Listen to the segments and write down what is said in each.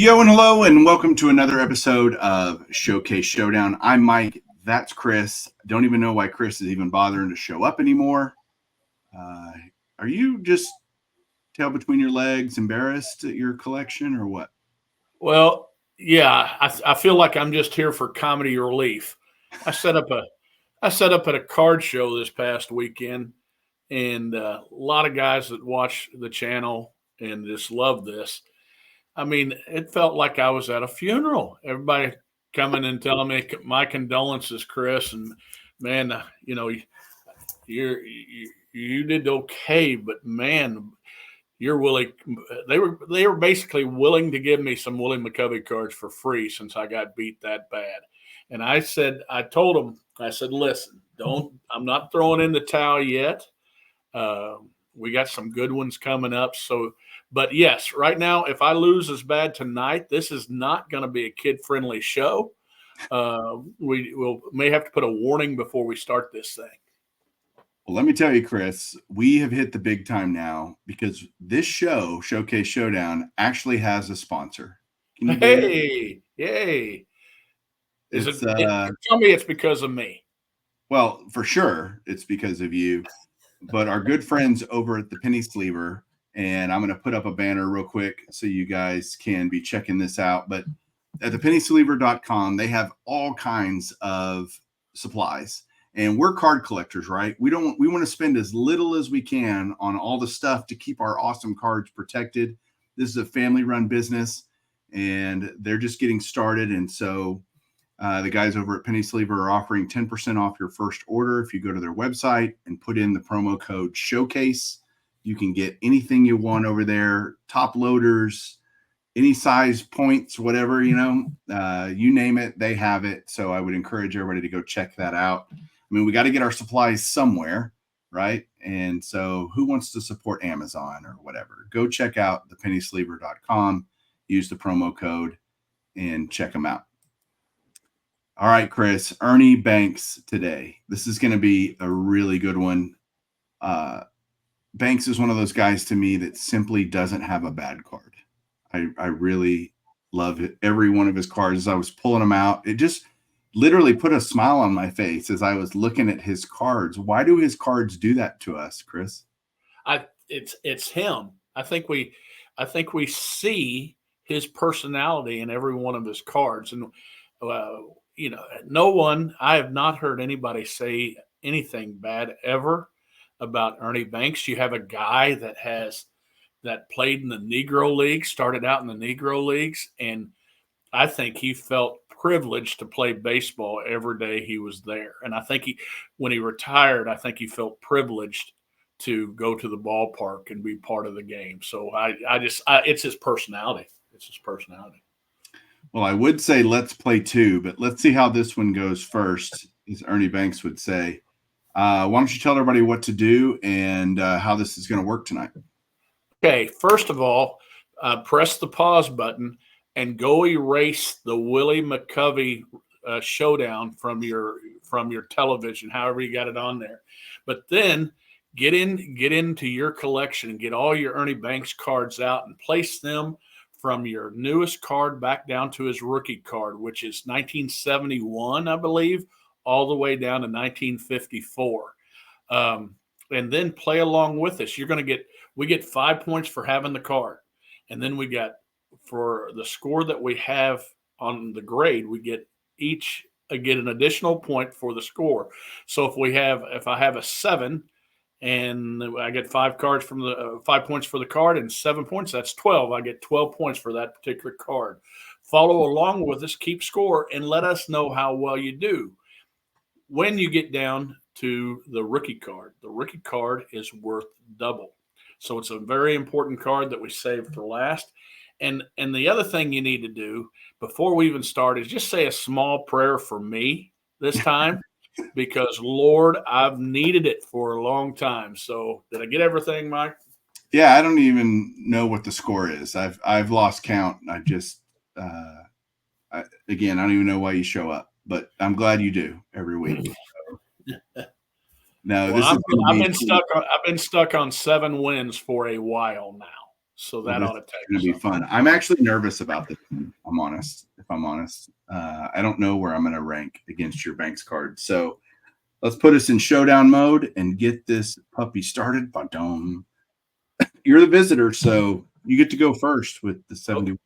Yo and hello and welcome to another episode of Showdown. I'm Mike. That's Chris. Don't even know why Chris is even bothering to show up anymore. Are you just tail between your legs, embarrassed at your collection, or what? Well, yeah, I feel like I'm just here for comedy relief. I set up at a card show this past weekend, and a lot of guys that watch the channel and just love this. I mean, it felt like I was at a funeral. Everybody coming and telling me my condolences, Chris, and man, you did okay, but man, you're willing. They were basically willing to give me some Willie McCovey cards for free since I got beat that bad. And I told them, I said, listen, I'm not throwing in the towel yet. Uh, we got some good ones coming up. So, but yes, right now, if I lose as bad tonight, this is not going to be a kid friendly show. We may have to put a warning before we start this thing. Well, let me tell you, Chris, we have hit the big time now because this show, Showcase Showdown, actually has a sponsor. Hey, yay. Tell me it's because of me. Well, for sure, it's because of you. But our good friends over at the Penny Sleever, and I'm going to put up a banner real quick so you guys can be checking this out. But at thepennysleever.com, they have all kinds of supplies. And we're card collectors, right? We want to spend as little as we can on all the stuff to keep our awesome cards protected. This is a family-run business, and they're just getting started. And so the guys over at Penny Sleever are offering 10% off your first order. If you go to their website and put in the promo code SHOWCASE, you can get anything you want over there, top loaders, any size points, whatever, you name it, they have it. So I would encourage everybody to go check that out. I mean, we got to get our supplies somewhere, right? And so who wants to support Amazon or whatever? Go check out thepennysleever.com, use the promo code, and check them out. All right, Chris, Ernie Banks today. This is going to be a really good one. Banks is one of those guys to me that simply doesn't have a bad card. I really love it. Every one of his cards, as I was pulling them out, it just literally put a smile on my face as I was looking at his cards. Why do his cards do that to us, Chris? It's him. I think we see his personality in every one of his cards, and I have not heard anybody say anything bad ever about Ernie Banks. You have a guy that played in the Negro League, started out in the Negro Leagues, and I think he felt privileged to play baseball every day he was there. And I think when he retired, I think he felt privileged to go to the ballpark and be part of the game. So it's his personality. It's his personality. Well, I would say let's play two, but let's see how this one goes first, as Ernie Banks would say. Why don't you tell everybody what to do and how this is going to work tonight? Okay, first of all, press the pause button and go erase the Willie McCovey Showdown from your television, however you got it on there. But then get into your collection and get all your Ernie Banks cards out and place them from your newest card back down to his rookie card, which is 1971, I believe, all the way down to 1954. And then play along with us. We get 5 points for having the card. And then we got, for the score that we have on the grade, we get an additional point for the score. So if I have a 7 and I get 5 cards from the 5 points for the card and 7 points, that's 12. I get 12 points for that particular card. Follow along with us, keep score, and let us know how well you do. When you get down to the rookie card is worth double. So it's a very important card that we saved for last. And the other thing you need to do before we even start is just say a small prayer for me this time, because Lord, I've needed it for a long time. So did I get everything, Mike? Yeah, I don't even know what the score is. I've lost count. I just I don't even know why you show up, but I'm glad you do every week. No, I've been stuck on 7 wins for a while now. So Well, that this ought to is tell going you to be something. fun. I'm actually nervous about this one. I'm honest. If I'm honest, I don't know where I'm going to rank against your Banks card. So let's put us in showdown mode and get this puppy started. Ba-dum. You're the visitor, so you get to go first with the 70.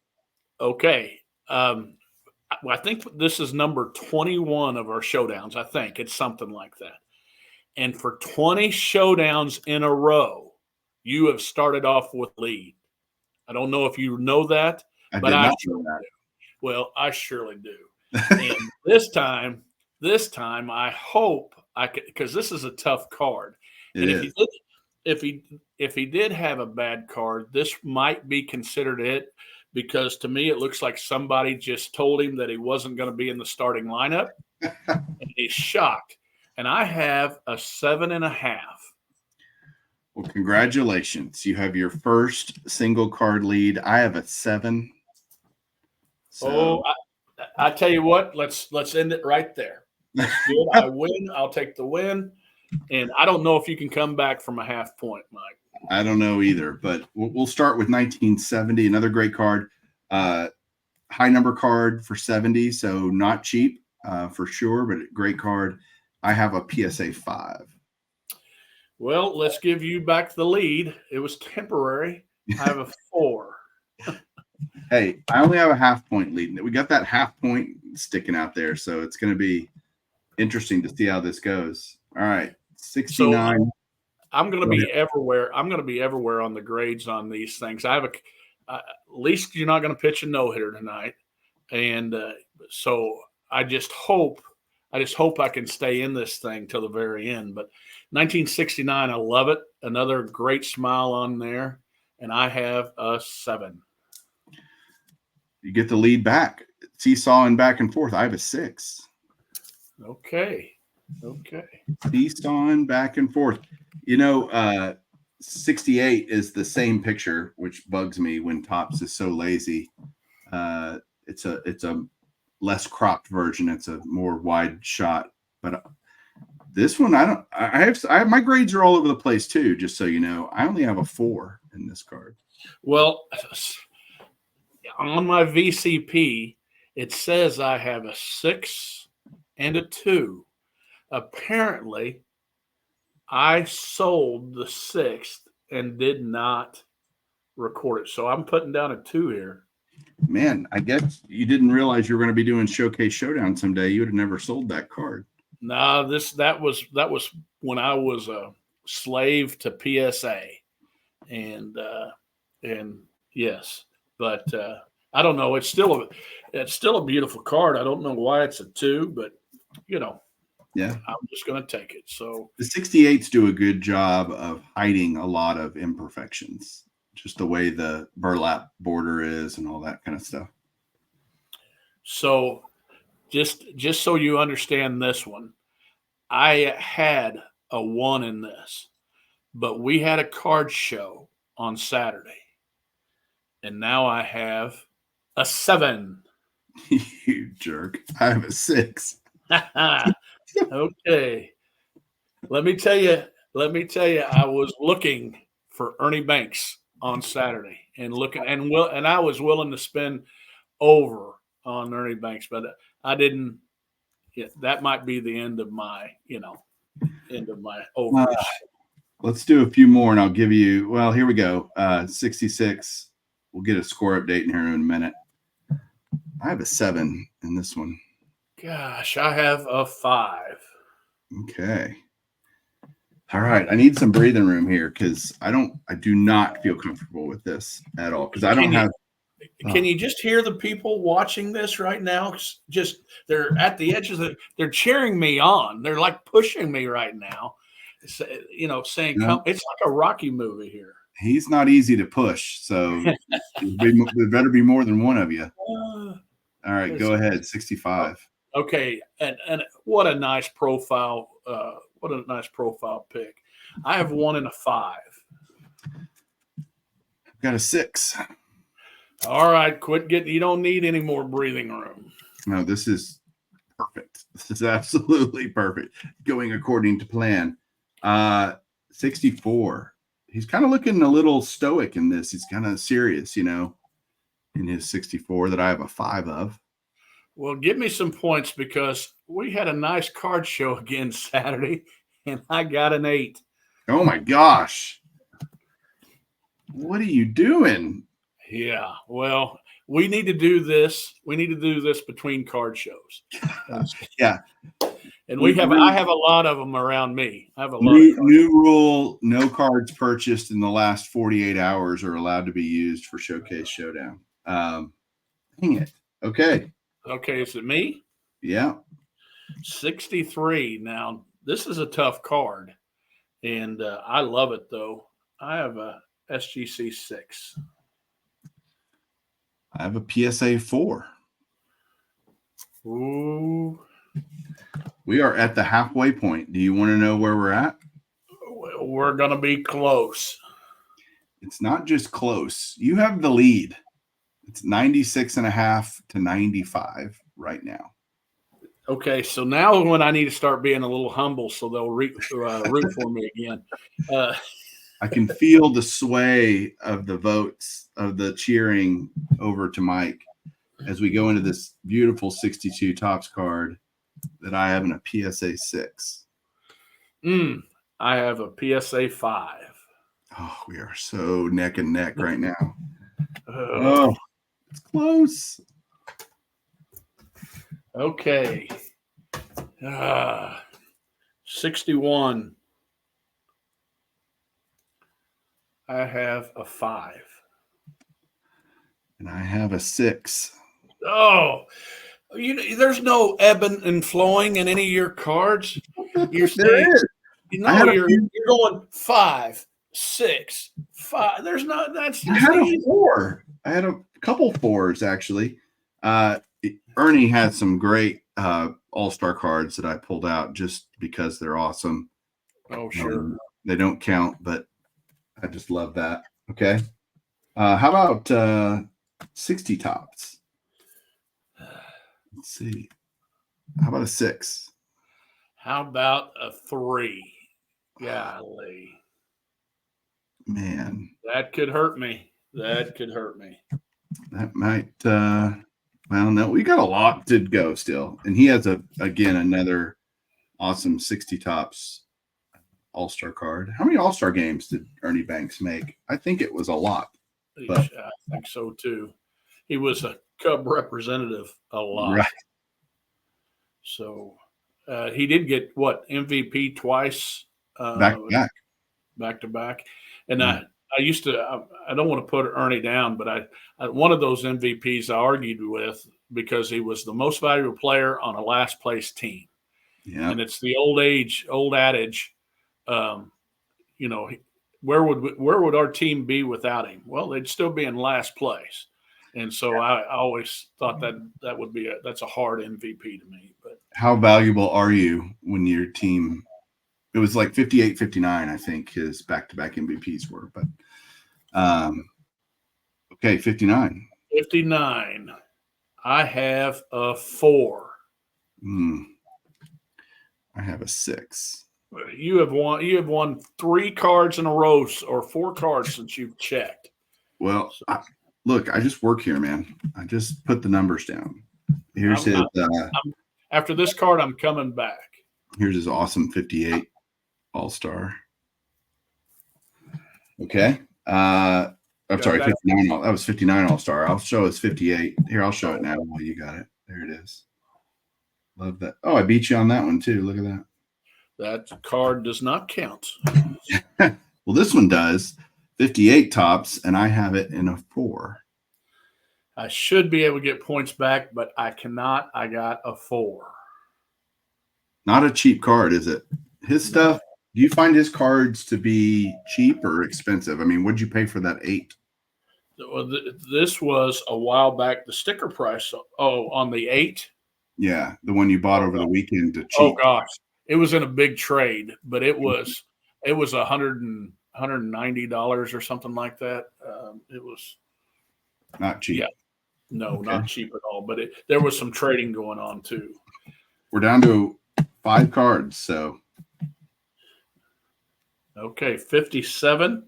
Okay. I think this is number 21 of our showdowns. I think it's something like that. And for 20 showdowns in a row, you have started off with lead. I don't know if you know that, I but did I not surely know do. Well, I surely do. that. And this time, I hope I could, because this is a tough card. It And is. if he did have a bad card, this might be considered it, because to me it looks like somebody just told him that he wasn't going to be in the starting lineup, and he's shocked. And I have a 7.5. Well, congratulations. You have your first single card lead. I have a 7. So Oh, I tell you what, let's end it right there. Let's do it. I win. I'll take the win. And I don't know if you can come back from a half point, Mike. I don't know either, but we'll start with 1970, another great card. High number card for 70, so not cheap for sure, but a great card. I have a PSA 5. Well, let's give you back the lead. It was temporary. I have a 4. Hey, I only have a half point lead. We got that half point sticking out there, so it's going to be interesting to see how this goes. All right, 69. So I'm going to be everywhere. I'm going to be everywhere on the grades on these things. I have at least you're not going to pitch a no hitter tonight, and so I just hope I can stay in this thing till the very end. But 1969, I love it. Another great smile on there, and I have a 7. You get the lead back. Seesawing back and forth. I have a 6. Okay. Seesawing back and forth. 68 is the same picture, which bugs me when Topps is so lazy. It's a less cropped version. It's a more wide shot. But this one, I have my grades are all over the place too. Just so you know, I only have a 4 in this card. Well, on my VCP, it says I have a 6 and a 2. Apparently, I sold the 6th and did not record it. So I'm putting down a 2 here. Man, I guess you didn't realize you were going to be doing Showcase Showdown someday. You would have never sold that card. No, that was when I was a slave to PSA, and yes, but I don't know. It's still a beautiful card. I don't know why it's a 2, but Yeah, I'm just going to take it. So the 68s do a good job of hiding a lot of imperfections, just the way the burlap border is and all that kind of stuff. So just so you understand this one, I had a 1 in this, but we had a card show on Saturday, and now I have a 7. You jerk. I have a 6. Okay. Let me tell you, I was looking for Ernie Banks on Saturday and I was willing to spend over on Ernie Banks, but I didn't. Yeah, that might be the end of my, overage. Let's do a few more and I'll give you, well, here we go. 66. We'll get a score update in here in a minute. I have a 7 in this one. Gosh, I have a 5. Okay. All right. I need some breathing room here because I do not feel comfortable with this at all. Because I don't have. Can you just hear the people watching this right now? Just they're at the edges. They're cheering me on. They're like pushing me right now. Saying, "Come!" It's like a Rocky movie here. He's not easy to push, so there better be more than one of you. All right, go ahead. 65. Okay, and what a nice profile. What a nice profile pick. I have 1 and a 5. I've got a 6. All right, quit getting. You don't need any more breathing room. No, this is perfect. This is absolutely perfect. Going according to plan. 64. he's kind of looking a little stoic in this. He's kind of serious, in his 64 that I have a 5 of. Well, give me some points because we had a nice card show again Saturday, and I got an 8. Oh my gosh. What are you doing? Yeah. Well, we need to do this. We need to do this between card shows. Yeah. And I have a lot of them around me. I have a lot new, of cards. new rule, no cards purchased in the last 48 hours are allowed to be used for Showcase Showdown. Dang it. Okay. Okay, is it me? Yeah. 63. Now, this is a tough card, and I love it, though. I have a SGC 6. I have a PSA 4. Ooh. We are at the halfway point. Do you want to know where we're at? We're going to be close. It's not just close. You have the lead. It's 96.5 to 95 right now. Okay, so now when I need to start being a little humble so they'll root for me again. I can feel the sway of the votes, of the cheering over to Mike as we go into this beautiful 62 Topps card that I have in a PSA 6. I have a PSA 5. Oh, we are so neck and neck right now. Oh, it's close. Okay. 61. I have a 5. And I have a 6. Oh, there's no ebbing and flowing in any of your cards. You're saying, you're going 5, 6, 5. There's not. That's. I had a 4. I had a couple 4s actually. Ernie had some great all-star cards that I pulled out just because they're awesome. Oh, sure. They don't count, but I just love that. Okay. How about 60 Topps? Let's see. How about a 6? How about a 3? Golly. Man. That could hurt me. That might well, no, we got a lot to go still. And he has another awesome 60 Topps all-star card. How many all-star games did Ernie Banks make? I think it was a lot. But I think so too. He was a Cub representative a lot. Right. So he did get MVP twice back to back. And I used to I don't want to put Ernie down, but I one of those MVPs I argued with because he was the most valuable player on a last place team. Yeah. And it's the old adage, where would our team be without him? Well, they'd still be in last place. And so I always thought that would be that's a hard MVP to me. But how valuable are you when your team? It was like 58, 59, I think his back-to-back MVPs were. But okay, 59. 59. I have a 4. I have a 6. You have won 3 cards in a row or 4 cards since you've checked. Well, look, I just work here, man. I just put the numbers down. Here's after this card, I'm coming back. Here's his awesome 58 all-star. Okay. I'm sorry, 59. That was 59 all-star. I'll show his 58. Here, I'll show it now while you got it. There it is. Love that. Oh, I beat you on that one too. Look at that. That card does not count. Well, this one does. 58 Topps, and I have it in a 4. I should be able to get points back, but I cannot. I got a 4. Not a cheap card, is it? His stuff, do you find his cards to be cheap or expensive? I mean, what'd you pay for that 8? Well, this was a while back. The sticker price, on the 8? Yeah, the one you bought over the weekend to cheap. Oh, gosh. It was in a big trade, but it was $190 or something like that. It was not cheap. Yeah, no, not cheap at all. But there was some trading going on too. We're down to 5 cards, so okay, 57.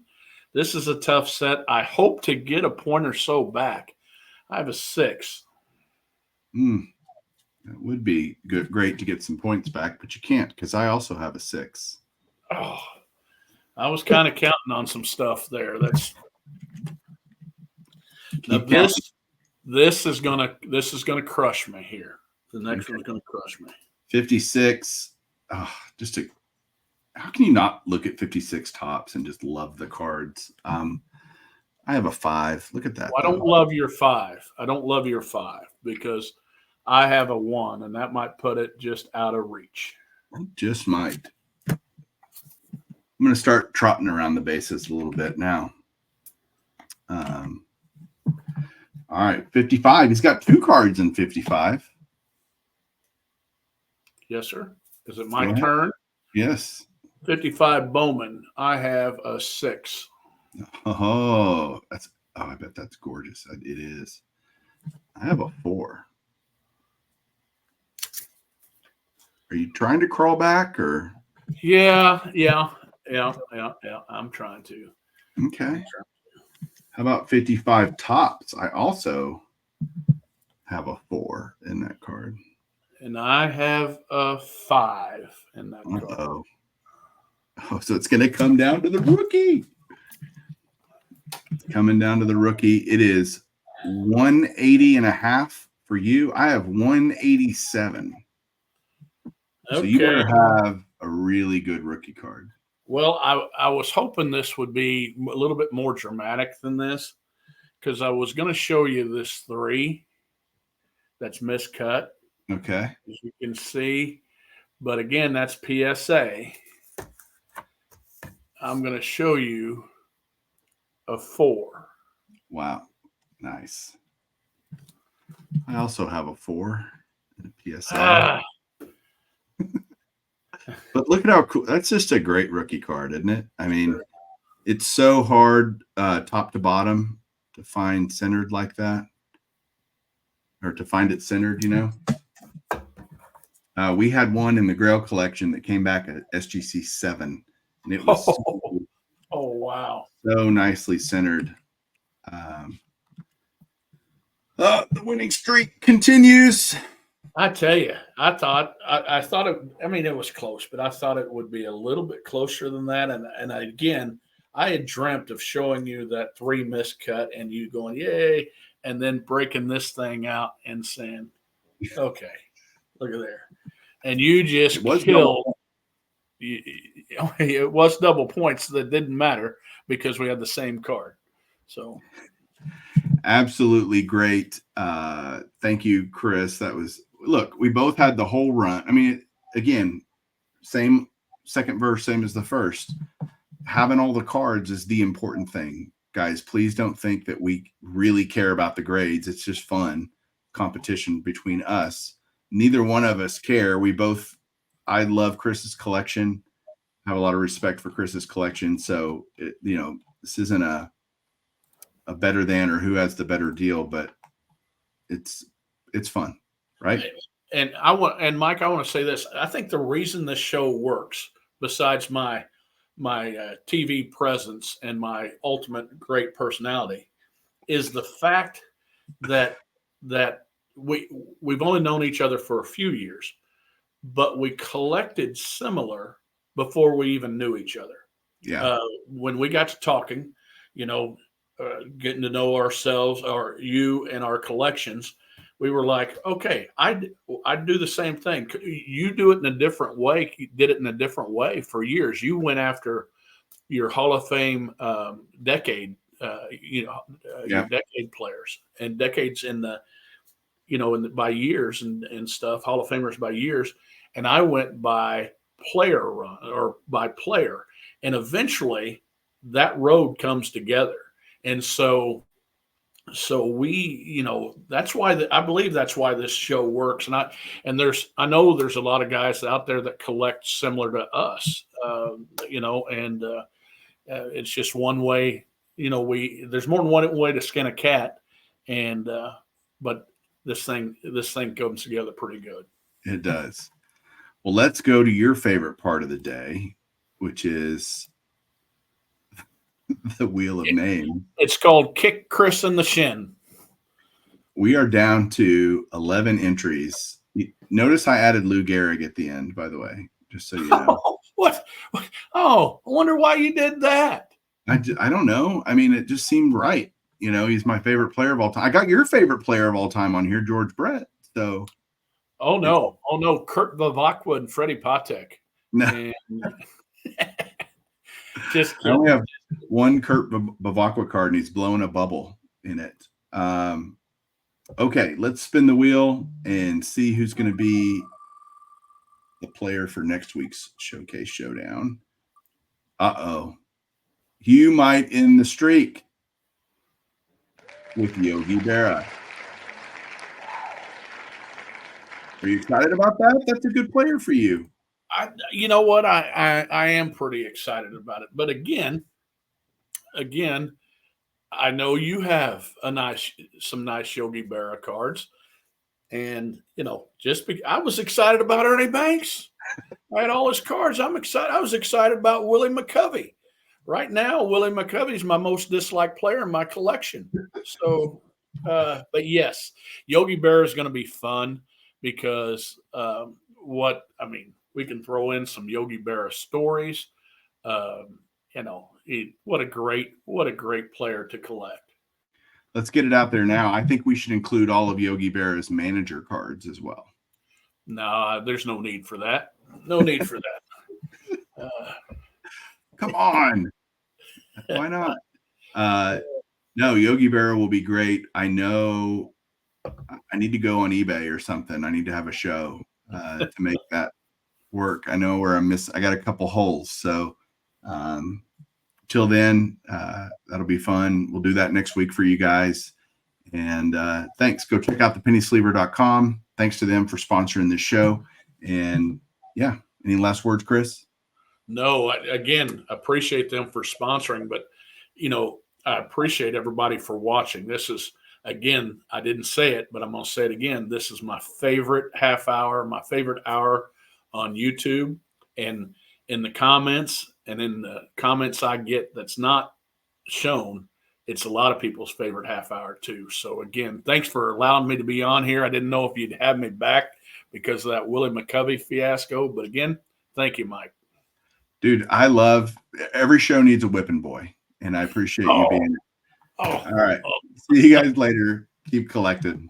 This is a tough set. I hope to get a point or so back. I have a 6. That would be great to get some points back, but you can't because I also have a 6. Oh, I was kind of counting on some stuff there. That's now this is gonna crush me here. The next one's gonna crush me. 56. Oh, how can you not look at 56 tops and just love the cards? I have a 5. Look at that. Well, I don't love your 5. I don't love your 5 because I have a 1, and that might put it just out of reach. Just might. I'm going to start trotting around the bases a little bit now. All right, 55. He's got 2 cards in 55. Yes, sir. Is it my turn? Yes. 55 Bowman. I have a 6. Oh, I bet that's gorgeous. It is. I have a 4. Are you trying to crawl back or? Yeah. I'm trying to. Okay. How about 55 tops? I also have a 4 in that card. And I have a 5 in that card. Oh, so it's going to come down to the rookie. It's coming down to the rookie. It is 180.5 for you. I have 187. Okay. So you better have a really good rookie card. Well, I was hoping this would be a little bit more dramatic than this because I was going to show you this 3 that's miscut. Okay. As you can see. But again, that's PSA. I'm going to show you a 4. Wow. Nice. I also have a 4 in a PSA. But look at how cool. That's just a great rookie card, isn't it? I mean, it's so hard top to bottom to find centered like that. Or to find it centered, We had one in the Grail collection that came back at SGC 7. And it was wow. So nicely centered. The winning streak continues. I tell you, I thought it. I mean, it was close, but I thought it would be a little bit closer than that. And again, I had dreamt of showing you that 3 miscut and you going yay, and then breaking this thing out and saying, "Okay, look at there," and you just killed. It was double points that didn't matter because we had the same card. So. Absolutely great. Thank you, Chris. Look, we both had the whole run. I mean, again, same second verse, same as the first. Having all the cards is the important thing. Guys, please don't think that we really care about the grades. It's just fun competition between us. Neither one of us care. I love Chris's collection. I have a lot of respect for Chris's collection. So, this isn't a better than or who has the better deal, but it's fun, right? And Mike, I want to say this. I think the reason this show works, besides my TV presence and my ultimate great personality, is the fact that we've only known each other for a few years, but we collected similar before we even knew each other. Yeah. When we got to talking, getting to know ourselves, or you and our collections, we were like, okay, I'd do the same thing. You do it in a different way. You did it in a different way for years. You went after your Hall of Fame decade, your decade players and decades in the, by years and stuff, Hall of Famers by years. And I went by player run or by player. And eventually that road comes together. And so we, that's why I believe that's why this show works. And I know there's a lot of guys out there that collect similar to us, it's just one way, there's more than one way to skin a cat. And, but this thing comes together pretty good. It does. Well, let's go to your favorite part of the day, which is the wheel of name. It's called Kick Chris in the Shin. We are down to 11 entries. Notice I added Lou Gehrig at the end, by the way, just so you know. What? Oh, I wonder why you did that. I don't know. I mean, it just seemed right. You know, he's my favorite player of all time. I got your favorite player of all time on here, George Brett. So, oh no, Kurt Bavakwa and Freddie Patek. No, and just I only have one Kurt Bavakwa card, and he's blowing a bubble in it. Okay, let's spin the wheel and see who's going to be the player for next week's Showcase Showdown. You might end the streak with Yogi Berra. Are you excited about that? That's a good player for you. You know what? I am pretty excited about it. But again, I know you have some nice Yogi Berra cards. And, you know, I was excited about Ernie Banks. I had all his cards. I'm excited. I was excited about Willie McCovey. Right now, Willie McCovey is my most disliked player in my collection. So, but yes, Yogi Berra is going to be fun because we can throw in some Yogi Berra stories. You know, what a great player to collect. Let's get it out there now. I think we should include all of Yogi Berra's manager cards as well. No, there's no need for that. No need for that. Come on. Why not? No, Yogi Berra will be great. I know I need to go on eBay or something. I need to have a show to make that work. I know where I got a couple holes. So till then, that'll be fun. We'll do that next week for you guys. And thanks. Go check out thepennysleever.com. Thanks to them for sponsoring this show. And yeah, any last words, Chris? No, again, appreciate them for sponsoring, but you know, I appreciate everybody for watching. This is, again, I didn't say it, but I'm going to say it again. This is my favorite half hour, my favorite hour on YouTube. And in the comments I get that's not shown, it's a lot of people's favorite half hour too. So again, thanks for allowing me to be on here. I didn't know if you'd have me back because of that Willie McCovey fiasco, but again, thank you, Mike. Dude, I love every show needs a whipping boy, and I appreciate you being. All right. See you guys later. Keep collected.